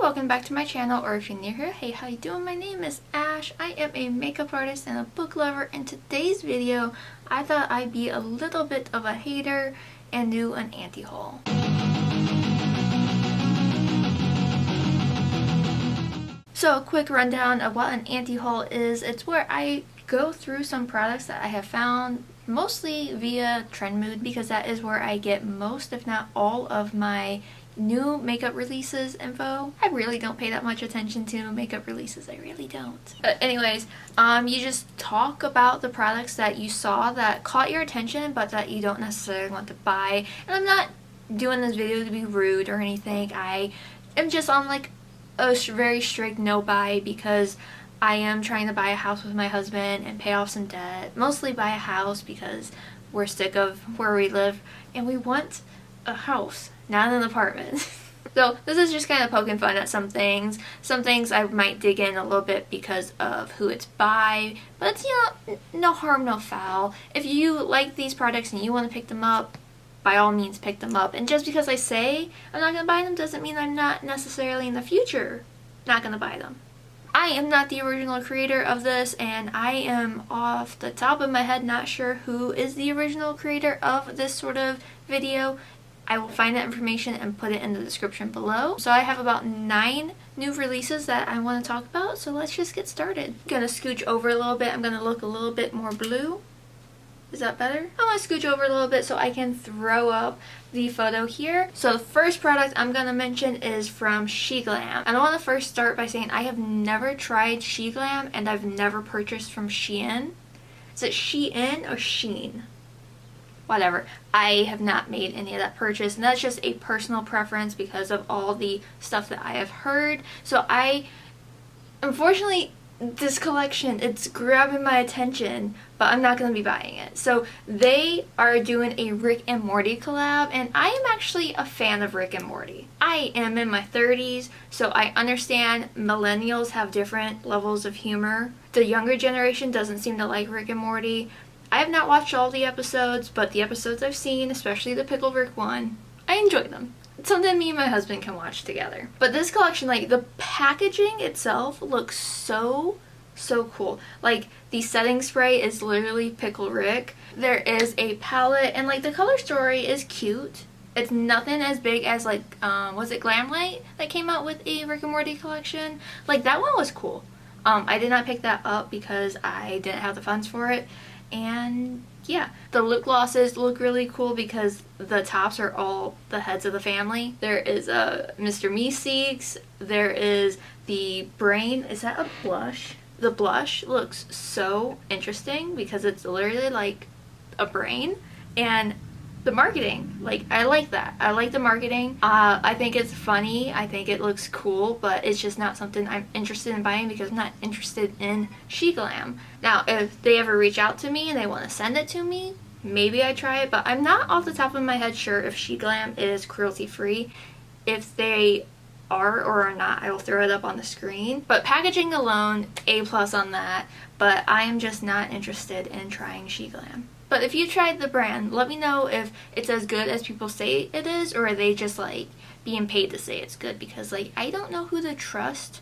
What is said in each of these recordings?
welcome back to my channel, or if you're new here, hey, how you doing? My name is Ash. I am a makeup artist and a book lover. In today's video, I thought I'd be a little bit of a hater and do an anti-haul. So a quick rundown of what an anti-haul is. It's where I go through some products that I have found mostly via Trendmood, because that is where I get most, if not all, of my new makeup releases info. I really don't pay that much attention to makeup releases. I really don't. But anyways, you just talk about the products that you saw that caught your attention but that you don't necessarily want to buy. And I'm not doing this video to be rude or anything. I am just on like a very strict no buy, because I am trying to buy a house with my husband and pay off some debt. Mostly buy a house because we're sick of where we live and we want a house, not an apartment. So this is just kind of poking fun at some things. Some things I might dig in a little bit because of who it's by, but it's, you know, no harm, no foul. If you like these products and you want to pick them up, by all means pick them up. And just because I say I'm not going to buy them doesn't mean I'm not necessarily in the future not going to buy them. I am not the original creator of this, and I am off the top of my head not sure who is the original creator of this sort of video. I will find that information and put it in the description below. So I have about 9 new releases that I want to talk about, so let's just get started. I'm going to scooch over a little bit. I'm going to look a little bit more blue. Is that better? I want to scooch over a little bit so I can throw up the photo here. So the first product I'm going to mention is from SheGlam. And I want to first start by saying I have never tried SheGlam and I've never purchased from Shein. Is it Shein or Sheen? Whatever. I have not made any of that purchase, and that's just a personal preference because of all the stuff that I have heard. So unfortunately, this collection, it's grabbing my attention, but I'm not going to be buying it. So they are doing a Rick and Morty collab, and I am actually a fan of Rick and Morty. I am in my 30s, so I understand millennials have different levels of humor. The younger generation doesn't seem to like Rick and Morty. I have not watched all the episodes, but the episodes I've seen, especially the Pickle Rick one, I enjoy them. It's something me and my husband can watch together. But this collection, like, the packaging itself looks so cool. Like, the setting spray is literally Pickle Rick. There is a palette, and like the color story is cute. It's nothing as big as like, was it Glamlight that came out with a Rick and Morty collection? Like, that one was cool. I did not pick that up because I didn't have the funds for it. And yeah, the lip glosses look really cool because the tops are all the heads of the family. There is a Mr. Meeseeks. There is the brain. Is that a blush? The blush looks so interesting because it's literally like a brain. And the marketing, like, I like that. I like the marketing. I think it's funny. I think it looks cool, but it's just not something I'm interested in buying because I'm not interested in SheGlam. Now, if they ever reach out to me and they want to send it to me, maybe I try it, but I'm not off the top of my head sure if SheGlam is cruelty-free. If they are or are not, I will throw it up on the screen. But packaging alone, A+ on that, but I am just not interested in trying SheGlam. But if you tried the brand, let me know if it's as good as people say it is, or are they just like being paid to say it's good, because like I don't know who to trust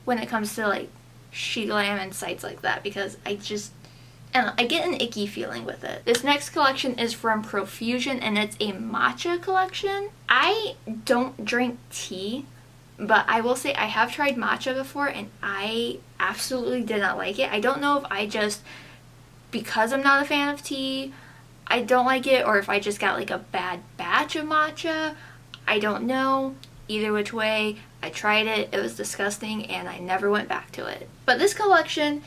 when it comes to like SheGlam and sites like that, because I don't know, I get an icky feeling with it. This next collection is from Profusion, and it's a matcha collection. I don't drink tea, but I will say I have tried matcha before and I absolutely did not like it. I don't know if because I'm not a fan of tea, I don't like it, or if I just got like a bad batch of matcha. I don't know. Either which way, I tried it, it was disgusting, and I never went back to it. But this collection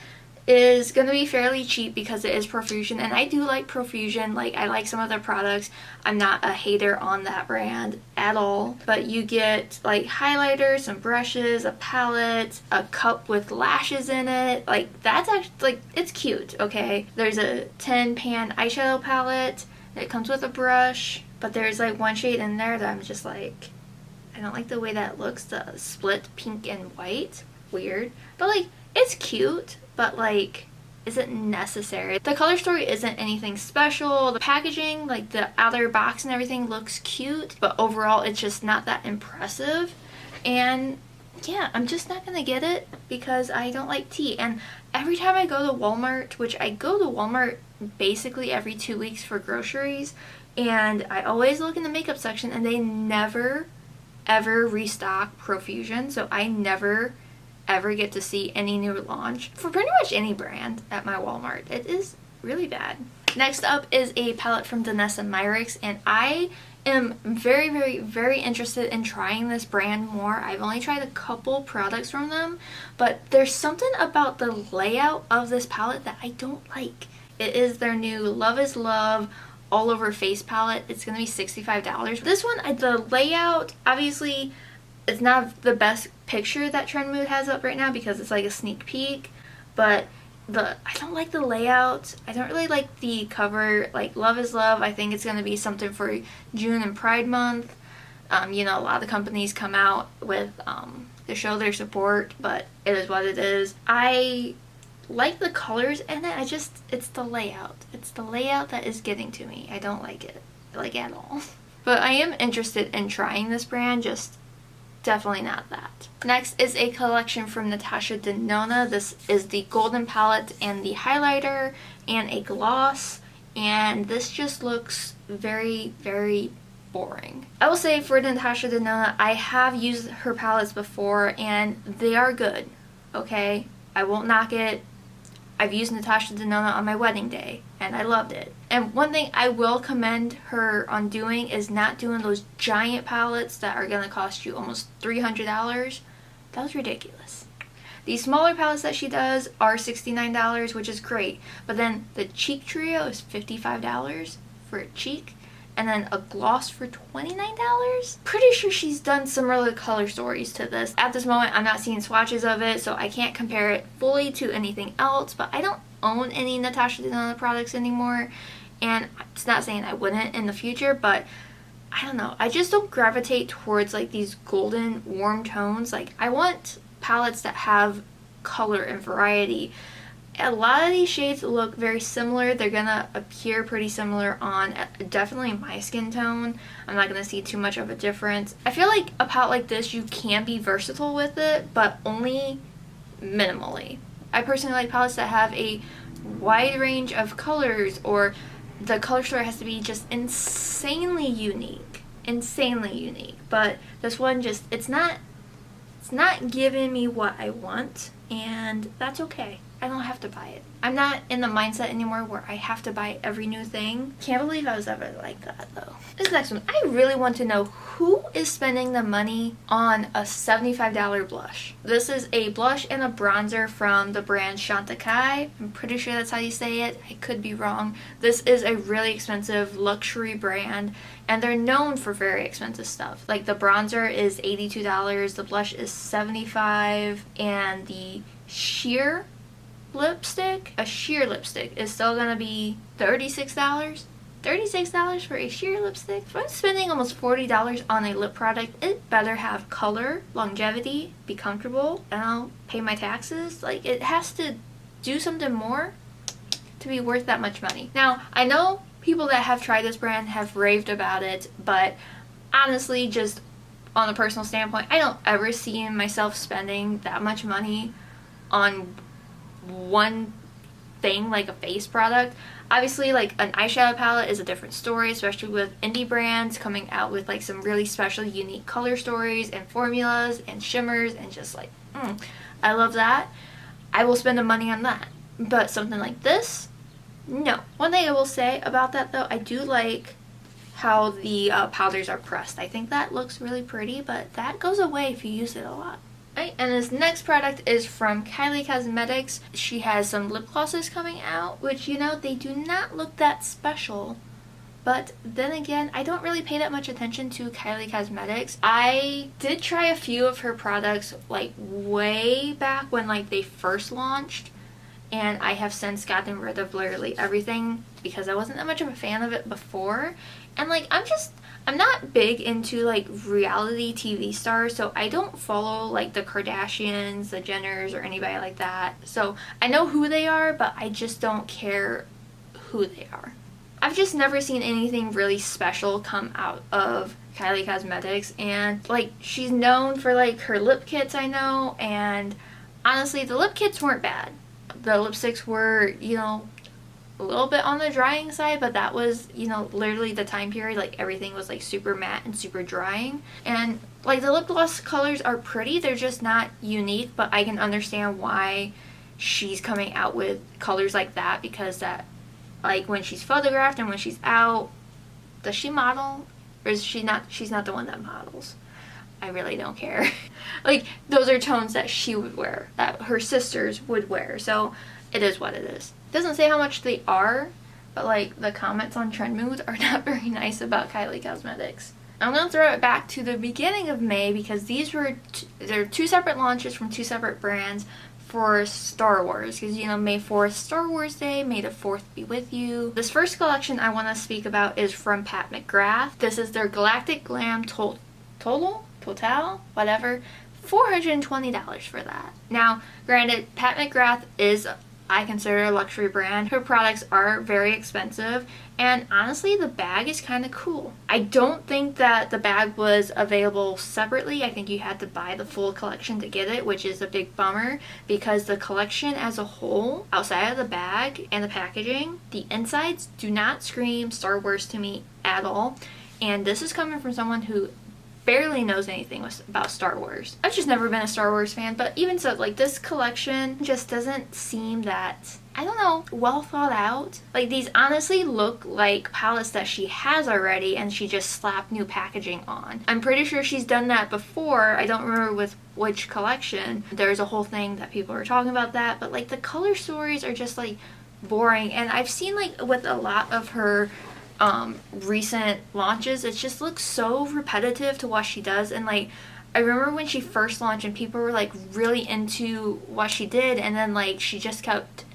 is going to be fairly cheap because it is Profusion, and I do like Profusion. Like, I like some of their products. I'm not a hater on that brand at all. But you get like highlighters, some brushes, a palette, a cup with lashes in it. Like, that's actually, like, it's cute, okay? There's a 10-pan eyeshadow palette. It comes with a brush, but there's like one shade in there that I'm just like, I don't like the way that looks, the split pink and white. Weird. But like, it's cute, but like, is it necessary? The color story isn't anything special. The packaging, like the outer box and everything, looks cute, but overall it's just not that impressive. And yeah, I'm just not gonna get it because I don't like tea. And every time I go to Walmart, which I go to Walmart basically every 2 weeks for groceries, and I always look in the makeup section and they never ever restock Profusion, so I never ever get to see any new launch for pretty much any brand at my Walmart. It is really bad. Next up is a palette from Danessa Myricks, and I am very, very, very interested in trying this brand more. I've only tried a couple products from them, but there's something about the layout of this palette that I don't like. It is their new Love is Love all over face palette. It's gonna be $65. This one, the layout, obviously it's not the best picture that Trend Mood has up right now because it's like a sneak peek, but I don't like the layout. I don't really like the cover. Like Love is Love, I think it's gonna be something for June and Pride Month. You know, a lot of the companies come out with to show their support, but it is what it is. I like the colors in it. It's the layout. It's the layout that is getting to me. I don't like it, like, at all. But I am interested in trying this brand, just definitely not that. Next is a collection from Natasha Denona. This is the golden palette and the highlighter and a gloss, and this just looks very, very boring. I will say for Natasha Denona, I have used her palettes before and they are good, okay? I won't knock it. I've used Natasha Denona on my wedding day and I loved it. And one thing I will commend her on doing is not doing those giant palettes that are gonna cost you almost $300. That was ridiculous. These smaller palettes that she does are $69, which is great. But then the cheek trio is $55 for a cheek, and then a gloss for $29. Pretty sure she's done similar color stories to this. At this moment, I'm not seeing swatches of it, so I can't compare it fully to anything else, but I don't own any Natasha Denona products anymore, and it's not saying I wouldn't in the future, but I don't know. I just don't gravitate towards like these golden warm tones. Like, I want palettes that have color and variety. A lot of these shades look very similar. They're gonna appear pretty similar on definitely my skin tone. I'm not gonna see too much of a difference. I feel like a palette like this, you can be versatile with it, but only minimally. I personally like palettes that have a wide range of colors, or the color story has to be just insanely unique. Insanely unique. But this one just, it's not giving me what I want, and that's okay. I don't have to buy it. I'm not in the mindset anymore where I have to buy every new thing. Can't believe I was ever like that though. This next one, I really want to know who is spending the money on a $75 blush. This is a blush and a bronzer from the brand Shanta Kai. I'm pretty sure that's how you say it. I could be wrong. This is a really expensive luxury brand, and they're known for very expensive stuff. Like the bronzer is $82, the blush is $75, and the sheer lipstick, a sheer lipstick, is still gonna be $36. $36 for a sheer lipstick? If I'm spending almost $40 on a lip product, it better have color, longevity, be comfortable, and I'll pay my taxes. Like, it has to do something more to be worth that much money. Now, I know people that have tried this brand have raved about it, but honestly, just on a personal standpoint, I don't ever see myself spending that much money on one thing like a face product. Obviously, like an eyeshadow palette is a different story, especially with indie brands coming out with like some really special unique color stories and formulas and shimmers, and just like I love that. I will spend the money on that. But something like this, no. One thing I will say about that though, I do like how the powders are pressed. I think that looks really pretty, but that goes away if you use it a lot. Right, and this next product is from Kylie Cosmetics. She has some lip glosses coming out, which, you know, they do not look that special. But then again, I don't really pay that much attention to Kylie Cosmetics. I did try a few of her products like way back when like they first launched, and I have since gotten rid of literally everything because I wasn't that much of a fan of it before. And like, I'm not big into like reality TV stars, so I don't follow like the Kardashians, the Jenners, or anybody like that. So I know who they are, but I just don't care who they are. I've just never seen anything really special come out of Kylie Cosmetics, and like she's known for like her lip kits, I know, and honestly the lip kits weren't bad. The lipsticks were, you know, a little bit on the drying side, but that was, you know, literally the time period, like everything was like super matte and super drying. And like the lip gloss colors are pretty, they're just not unique, but I can understand why she's coming out with colors like that, because that, like when she's photographed and when she's out, does she model? Or is she not? She's not the one that models. I really don't care. Like, those are tones that she would wear, that her sisters would wear, so it is what it is. It doesn't say how much they are, but like the comments on Trend Mood are not very nice about Kylie Cosmetics. I'm going to throw it back to the beginning of May, because these were they're two separate launches from two separate brands for Star Wars, because, you know, May 4th, Star Wars Day, May the 4th be with you. This first collection I want to speak about is from Pat McGrath. This is their Galactic Glam Total, whatever, $420 for that. Now, granted, Pat McGrath is, I consider, a luxury brand. Her products are very expensive, and honestly the bag is kind of cool. I don't think that the bag was available separately. I think you had to buy the full collection to get it, which is a big bummer, because the collection as a whole, outside of the bag and the packaging, the insides do not scream Star Wars to me at all. And this is coming from someone who barely knows anything about Star Wars. I've just never been a Star Wars fan, but even so, like, this collection just doesn't seem that, I don't know, well thought out. Like, these honestly look like palettes that she has already and she just slapped new packaging on. I'm pretty sure she's done that before. I don't remember with which collection. There's a whole thing that people are talking about that, but like the color stories are just like boring. And I've seen, like, with a lot of her recent launches, it just looks so repetitive to what she does. And like, I remember when she first launched and people were like really into what she did, and then like she just kept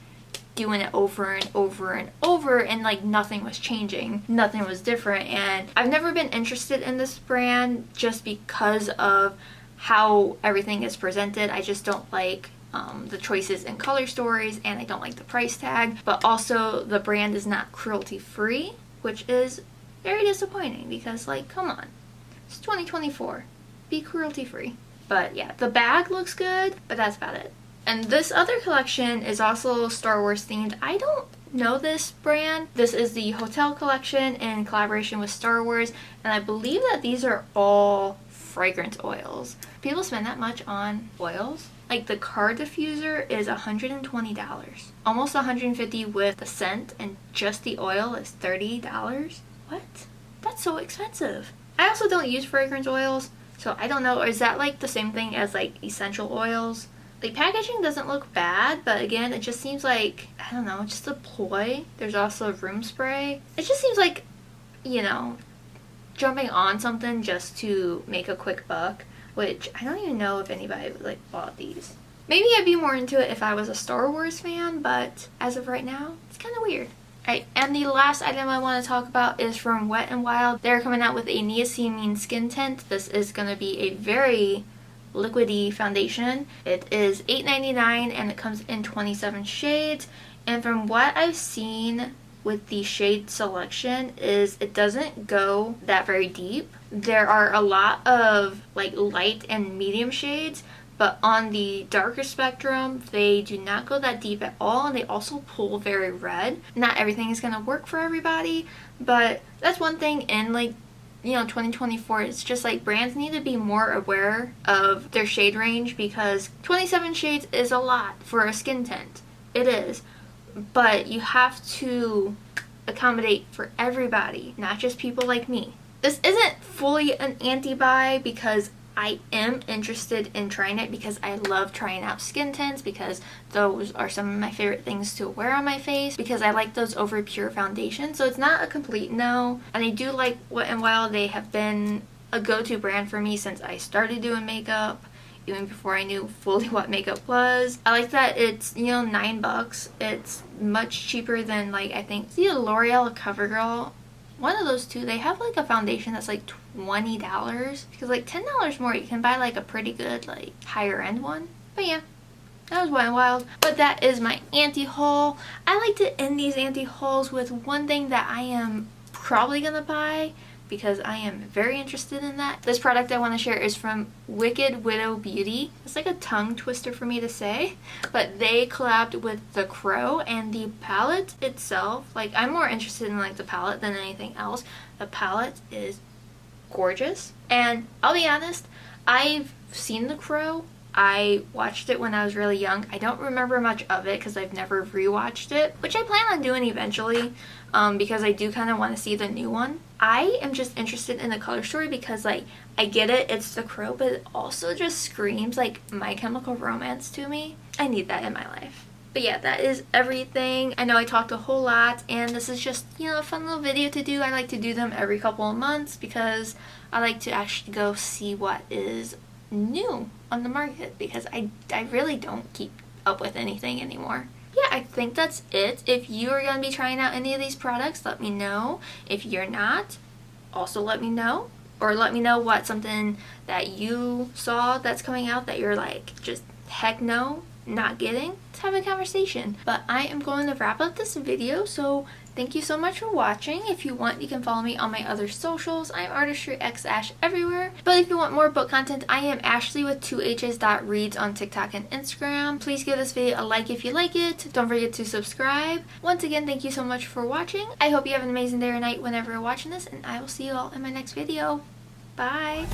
doing it over and over and over, and like nothing was changing, nothing was different. And I've never been interested in this brand just because of how everything is presented. I just don't like the choices in color stories, and I don't like the price tag, but also the brand is not cruelty free, which is very disappointing, because like, come on, it's 2024, be cruelty free. But yeah, the bag looks good, but that's about it. And this other collection is also Star Wars themed. I don't know this brand. This is the Hotel collection in collaboration with Star Wars, and I believe that these are all fragrance oils. People spend that much on oils? Like, the car diffuser is $120, almost $150 with the scent, and just the oil is $30. What? That's so expensive. I also don't use fragrance oils, so I don't know. Is that like the same thing as like essential oils? The packaging doesn't look bad, but again, it just seems like, I don't know, just a ploy. There's also room spray. It just seems like, you know, jumping on something just to make a quick buck, which I don't even know if anybody like bought these. Maybe I'd be more into it if I was a Star Wars fan, but as of right now, it's kind of weird. Alright, and the last item I want to talk about is from Wet n Wild. They're coming out with a niacinamide skin tint. This is going to be a very liquidy foundation. It is $8.99 and it comes in 27 shades. And from what I've seen with the shade selection, is it doesn't go that very deep. There are a lot of like light and medium shades, but on the darker spectrum they do not go that deep at all, and they also pull very red. Not everything is going to work for everybody, but that's one thing in like, you know, 2024. It's just like brands need to be more aware of their shade range, because 27 shades is a lot for a skin tint. It is. But you have to accommodate for everybody, not just people like me. This isn't fully an anti-buy, because I am interested in trying it, because I love trying out skin tints, because those are some of my favorite things to wear on my face, because I like those over pure foundations. So it's not a complete no. And I do like Wet n Wild. They have been a go-to brand for me since I started doing makeup, even before I knew fully what makeup was. I like that it's, you know, $9. It's much cheaper than, like, I think the L'Oreal or CoverGirl. One of those two, they have like a foundation that's like $20, because like $10 more you can buy like a pretty good like higher end one. But yeah, That was Wet n Wild. But that is my anti-haul. I like to end these anti-hauls with one thing that I am probably gonna buy because I am very interested in that. This product I want to share is from Wicked Widow Beauty. It's like a tongue twister for me to say, but they collabed with The Crow, and the palette itself, like, I'm more interested in like the palette than anything else. The palette is gorgeous, and I'll be honest, I've seen The Crow. I watched it when I was really young. I don't remember much of it because I've never rewatched it, which I plan on doing eventually, because I do kind of want to see the new one. I am just interested in the color story because, like, I get it, it's The Crow, but it also just screams like My Chemical Romance to me. I need that in my life. But yeah, that is everything. I know I talked a whole lot, and this is just, you know, a fun little video to do. I like to do them every couple of months because I like to actually go see what is new on the market, because I really don't keep up with anything anymore. Yeah, I think that's it. If you are going to be trying out any of these products, let me know. If you're not, also let me know. Or let me know what something that you saw that's coming out that you're like, just heck no, not getting. Let's have a conversation. But I am going to wrap up this video, so thank you so much for watching. If you want, you can follow me on my other socials. I'm artistryxashh everywhere. But if you want more book content, I am Ashley with 2hs.reads on TikTok and Instagram. Please give this video a like if you like it. Don't forget to subscribe. Once again, thank you so much for watching. I hope you have an amazing day or night whenever you're watching this, and I will see you all in my next video. Bye!